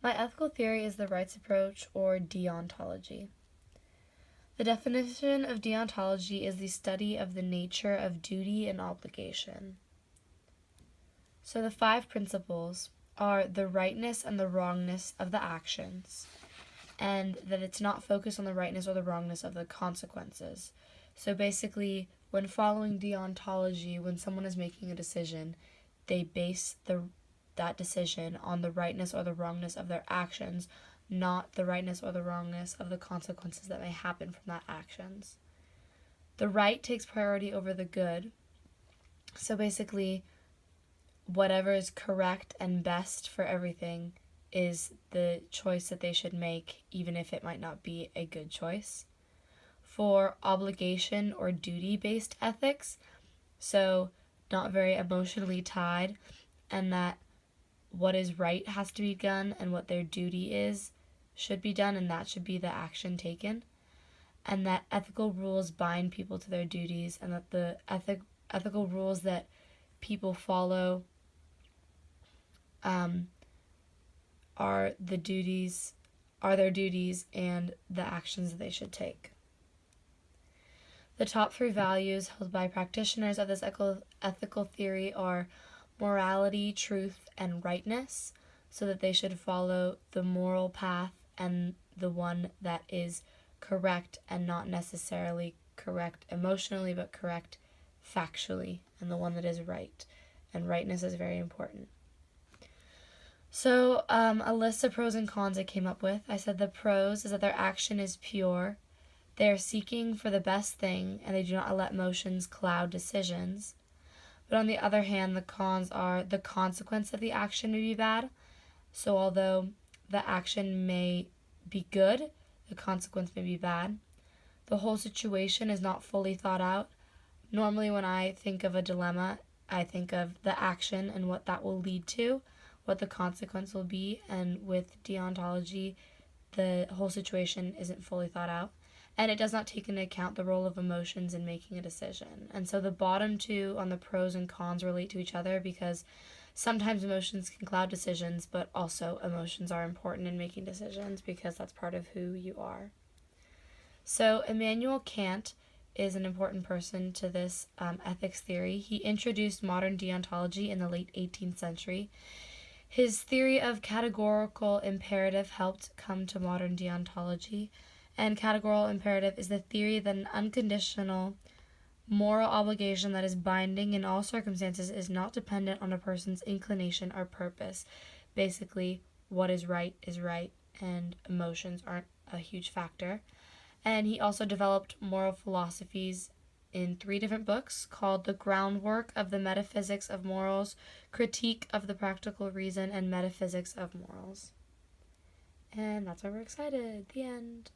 My ethical theory is the rights approach, or deontology. The definition of deontology is the study of the nature of duty and obligation. So the 5 principles are the rightness and the wrongness of the actions, and that it's not focused on the rightness or the wrongness of the consequences. So basically, when following deontology, when someone is making a decision, they base that decision on the rightness or the wrongness of their actions, not the rightness or the wrongness of the consequences that may happen from that actions. The right takes priority over the good. So basically, whatever is correct and best for everything is the choice that they should make, even if it might not be a good choice. For obligation or duty-based ethics, so not very emotionally tied, and that what is right has to be done and what their duty is should be done, and that should be the action taken. And that ethical rules bind people to their duties, and that the ethical rules that people follow are their duties and the actions that they should take. The top 3 values held by practitioners of this ethical theory are morality, truth, and rightness, so that they should follow the moral path and the one that is correct and not necessarily correct emotionally, but correct factually, and the one that is right. And rightness is very important. So a list of pros and cons I came up with. I said the pros is that their action is pure. They are seeking for the best thing, and they do not let emotions cloud decisions. But on the other hand, the cons are the consequence of the action may be bad. So although the action may be good, the consequence may be bad. The whole situation is not fully thought out. Normally when I think of a dilemma, I think of the action and what that will lead to, what the consequence will be, and with deontology, the whole situation isn't fully thought out. And it does not take into account the role of emotions in making a decision. And so the bottom 2 on the pros and cons relate to each other, because sometimes emotions can cloud decisions, but also emotions are important in making decisions because that's part of who you are. So Immanuel Kant is an important person to this ethics theory. He introduced modern deontology in the late 18th century. His theory of categorical imperative helped come to modern deontology, and categorical imperative is the theory that an unconditional moral obligation that is binding in all circumstances is not dependent on a person's inclination or purpose. Basically, what is right, and emotions aren't a huge factor. And he also developed moral philosophies in 3 different books called The Groundwork of the Metaphysics of Morals, Critique of the Practical Reason, and Metaphysics of Morals. And that's why we're excited. The end.